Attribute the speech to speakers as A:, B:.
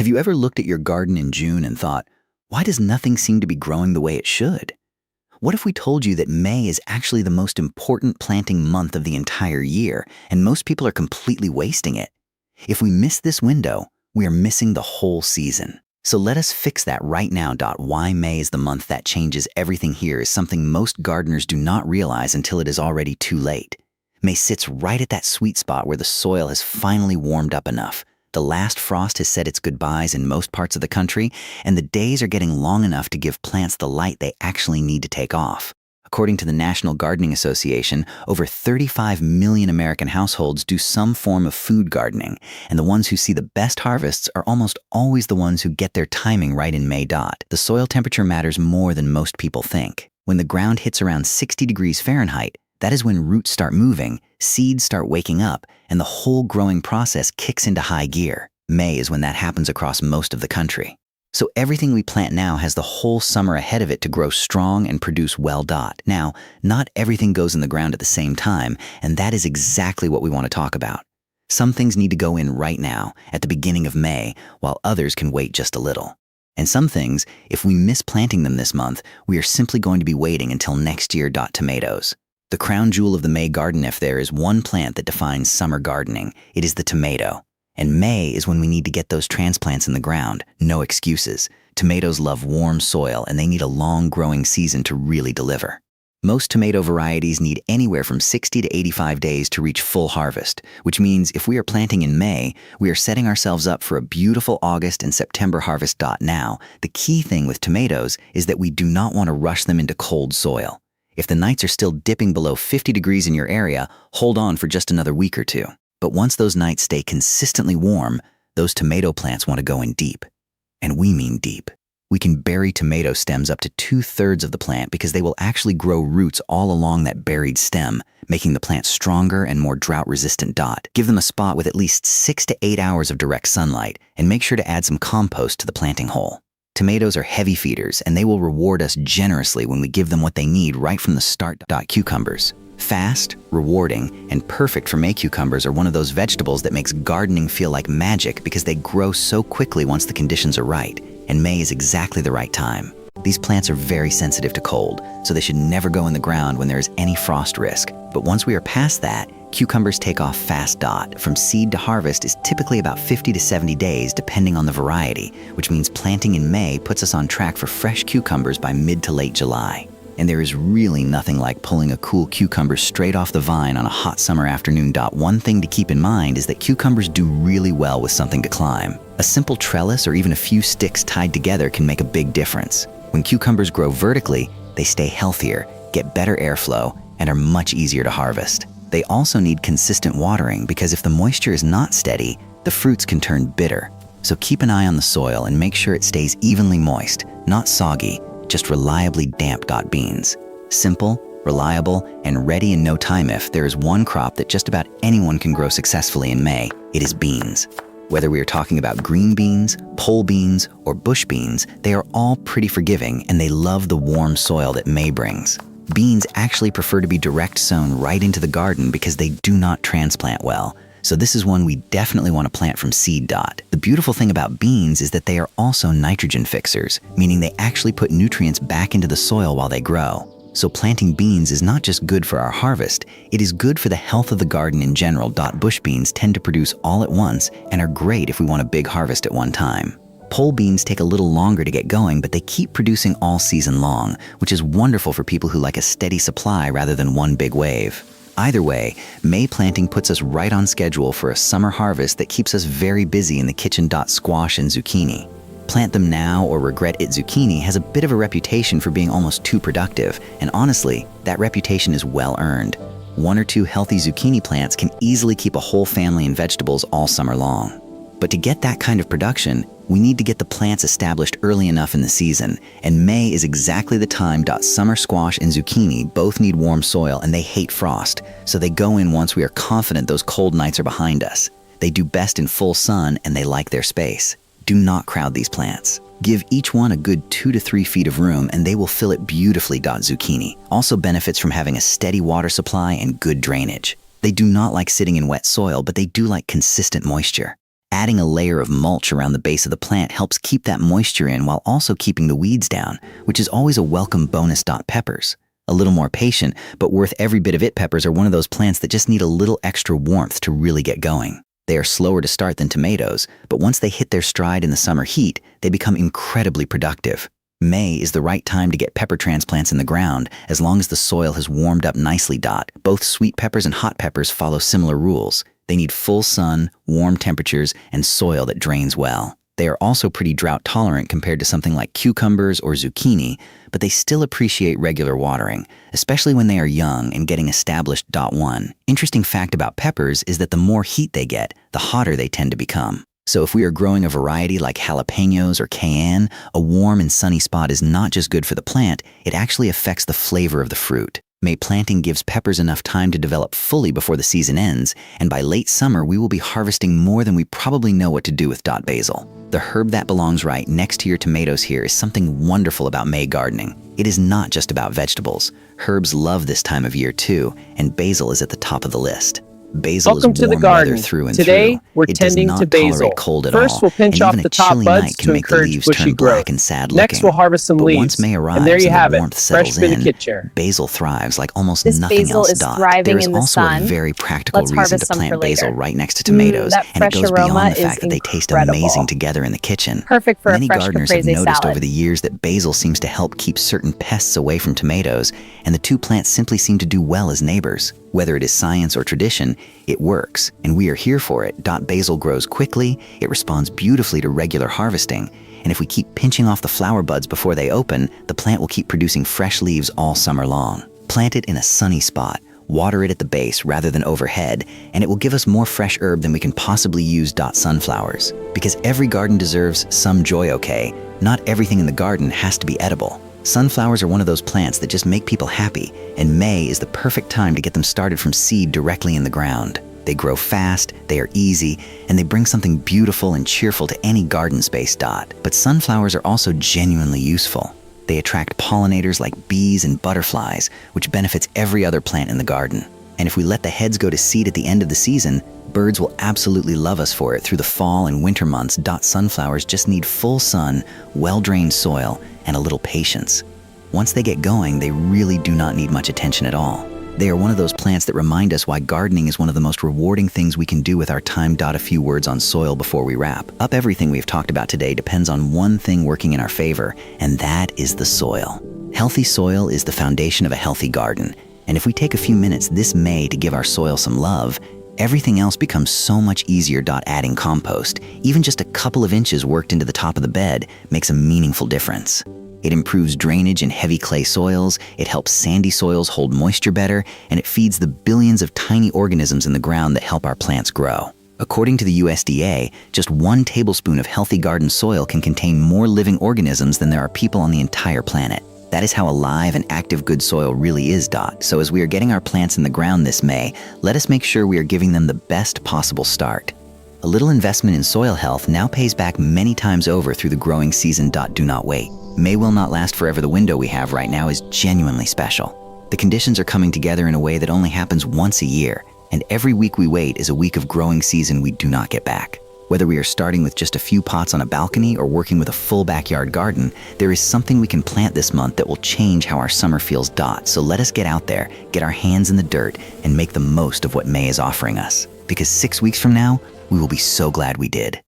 A: Have you ever looked at your garden in June and thought, why does nothing seem to be growing the way it should? What if we told you that May is actually the most important planting month of the entire year, and most people are completely wasting it? If we miss this window, we are missing the whole season. So let us fix that right now. Why May is the month that changes everything here is something most gardeners do not realize until it is already too late. May sits right at that sweet spot where the soil has finally warmed up enough. The last frost has said its goodbyes in most parts of the country, and the days are getting long enough to give plants the light they actually need to take off. According to the National Gardening Association, over 35 million American households do some form of food gardening, and the ones who see the best harvests are almost always the ones who get their timing right in May. The soil temperature matters more than most people think. When the ground hits around 60 degrees Fahrenheit, that is when roots start moving, seeds start waking up, and the whole growing process kicks into high gear. May is when that happens across most of the country. So everything we plant now has the whole summer ahead of it to grow strong and produce well. Now, not everything goes in the ground at the same time, and that is exactly what we want to talk about. Some things need to go in right now, at the beginning of May, while others can wait just a little. And some things, if we miss planting them this month, we are simply going to be waiting until next year. Tomatoes. The crown jewel of the May garden, if there is one plant that defines summer gardening, it is the tomato. And May is when we need to get those transplants in the ground. No excuses. Tomatoes love warm soil, and they need a long growing season to really deliver. Most tomato varieties need anywhere from 60 to 85 days to reach full harvest, which means if we are planting in May, we are setting ourselves up for a beautiful August and September harvest. Now, the key thing with tomatoes is that we do not want to rush them into cold soil. If the nights are still dipping below 50 degrees in your area, hold on for just another week or two. But once those nights stay consistently warm, those tomato plants want to go in deep. And we mean deep. We can bury tomato stems up to 2/3 of the plant because they will actually grow roots all along that buried stem, making the plant stronger and more drought-resistant. Give them a spot with at least 6 to 8 hours of direct sunlight, and make sure to add some compost to the planting hole. Tomatoes are heavy feeders, and they will reward us generously when we give them what they need right from the start. Cucumbers. Fast, rewarding, and perfect for May cucumbers are one of those vegetables that makes gardening feel like magic because they grow so quickly once the conditions are right, and May is exactly the right time. These plants are very sensitive to cold, so they should never go in the ground when there is any frost risk. But once we are past that, cucumbers take off fast. From seed to harvest is typically about 50 to 70 days depending on the variety, which means planting in May puts us on track for fresh cucumbers by mid to late July. And there is really nothing like pulling a cool cucumber straight off the vine on a hot summer afternoon. One thing to keep in mind is that cucumbers do really well with something to climb. A simple trellis or even a few sticks tied together can make a big difference. When cucumbers grow vertically, they stay healthier, get better airflow, and are much easier to harvest. They also need consistent watering because if the moisture is not steady, the fruits can turn bitter. So keep an eye on the soil and make sure it stays evenly moist, not soggy, just reliably damp. Beans. Simple, reliable, and ready in no time. If there is one crop that just about anyone can grow successfully in May, it is beans. Whether we are talking about green beans, pole beans, or bush beans, they are all pretty forgiving and they love the warm soil that May brings. Beans actually prefer to be direct sown right into the garden because they do not transplant well. So this is one we definitely want to plant from seed. The beautiful thing about beans is that they are also nitrogen fixers, meaning they actually put nutrients back into the soil while they grow. So planting beans is not just good for our harvest, it is good for the health of the garden in general. Bush beans tend to produce all at once and are great if we want a big harvest at one time. Pole beans take a little longer to get going, but they keep producing all season long, which is wonderful for people who like a steady supply rather than one big wave. Either way, May planting puts us right on schedule for a summer harvest that keeps us very busy in the kitchen. Squash and zucchini. Plant them now or regret it. Zucchini has a bit of a reputation for being almost too productive, and honestly, that reputation is well earned. 1 or 2 healthy zucchini plants can easily keep a whole family in vegetables all summer long. But to get that kind of production, we need to get the plants established early enough in the season, and May is exactly the time. Summer squash and zucchini both need warm soil and they hate frost, so they go in once we are confident those cold nights are behind us. They do best in full sun and they like their space. Do not crowd these plants. Give each one a good 2 to 3 feet of room and they will fill it beautifully. Zucchini also benefits from having a steady water supply and good drainage. They do not like sitting in wet soil, but they do like consistent moisture. Adding a layer of mulch around the base of the plant helps keep that moisture in while also keeping the weeds down, which is always a welcome bonus. Peppers. A little more patient, but worth every bit of it, peppers are one of those plants that just need a little extra warmth to really get going. They are slower to start than tomatoes, but once they hit their stride in the summer heat, they become incredibly productive. May is the right time to get pepper transplants in the ground as long as the soil has warmed up nicely. Both sweet peppers and hot peppers follow similar rules. They need full sun, warm temperatures, and soil that drains well. They are also pretty drought tolerant compared to something like cucumbers or zucchini, but they still appreciate regular watering, especially when they are young and getting established. One interesting fact about peppers is that the more heat they get, the hotter they tend to become. So if we are growing a variety like jalapenos or cayenne, a warm and sunny spot is not just good for the plant, it actually affects the flavor of the fruit. May planting gives peppers enough time to develop fully before the season ends, and by late summer we will be harvesting more than we probably know what to do with. Basil. The herb that belongs right next to your tomatoes here is something wonderful about May gardening. It is not just about vegetables. Herbs love this time of year too, and basil is at the top of the list. Basil
B: Welcome
A: is
B: to the
A: warm
B: garden.
A: weather through and
B: Today,
A: through.
B: we're
A: It does
B: tending
A: not
B: to basil.
A: tolerate cold at
B: First,
A: all,
B: we'll pinch
A: and
B: off
A: even
B: the
A: a
B: top
A: chilly
B: buds
A: night can
B: to
A: make the
B: encourage
A: leaves
B: bushy
A: turn black
B: growth.
A: and sad
B: Next,
A: looking.
B: we'll harvest some
A: But
B: leaves.
A: once May arrives
B: And there you
A: and
B: have
A: the
B: it,
A: warmth
B: fresh
A: settles
B: for the
A: in,
B: kitchen.
A: basil thrives like almost
C: This
A: nothing
C: basil
A: else.
C: is thriving
A: There is
C: in the
A: also
C: sun.
A: a very practical
C: Let's
A: reason
C: harvest
A: to
C: some for
A: plant basil
C: later.
A: right next to tomatoes,
C: That
A: and it
C: fresh
A: goes
C: aroma
A: beyond the
C: is
A: fact that they taste
C: incredible.
A: amazing together in the kitchen.
C: Perfect for
A: Many
C: a fresh
A: gardeners have
C: caprese
A: noticed
C: salad.
A: over the years that basil seems to help keep certain pests away from tomatoes, and the two plants simply seem to do well as neighbors. Whether it is science or tradition, it works, and we are here for it. Basil grows quickly, it responds beautifully to regular harvesting, and if we keep pinching off the flower buds before they open, the plant will keep producing fresh leaves all summer long. Plant it in a sunny spot, water it at the base rather than overhead, and it will give us more fresh herb than we can possibly use. Sunflowers. Because every garden deserves some joy, okay? Not everything in the garden has to be edible. Sunflowers are one of those plants that just make people happy, and May is the perfect time to get them started from seed directly in the ground. They grow fast, they are easy, and they bring something beautiful and cheerful to any garden space. But sunflowers are also genuinely useful. They attract pollinators like bees and butterflies, which benefits every other plant in the garden. And if we let the heads go to seed at the end of the season, birds will absolutely love us for it through the fall and winter months. Sunflowers just need full sun, well-drained soil, and a little patience. Once they get going, they really do not need much attention at all. They are one of those plants that remind us why gardening is one of the most rewarding things we can do with our time. A few words on soil before we wrap up. Everything we've talked about today depends on one thing working in our favor, and that is the soil. Healthy soil is the foundation of a healthy garden, and if we take a few minutes this May to give our soil some love, everything else becomes so much easier. Adding compost, even just a couple of inches worked into the top of the bed, makes a meaningful difference. It improves drainage in heavy clay soils, it helps sandy soils hold moisture better, and it feeds the billions of tiny organisms in the ground that help our plants grow. According to the USDA, just 1 tablespoon of healthy garden soil can contain more living organisms than there are people on the entire planet. That is how alive and active good soil really is. So as we are getting our plants in the ground this May, let us make sure we are giving them the best possible start. A little investment in soil health now pays back many times over through the growing season. Do not wait. May will not last forever. The window we have right now is genuinely special. The conditions are coming together in a way that only happens once a year, and every week we wait is a week of growing season we do not get back. Whether we are starting with just a few pots on a balcony or working with a full backyard garden, there is something we can plant this month that will change how our summer feels. So let us get out there, get our hands in the dirt, and make the most of what May is offering us. Because 6 weeks from now, we will be so glad we did.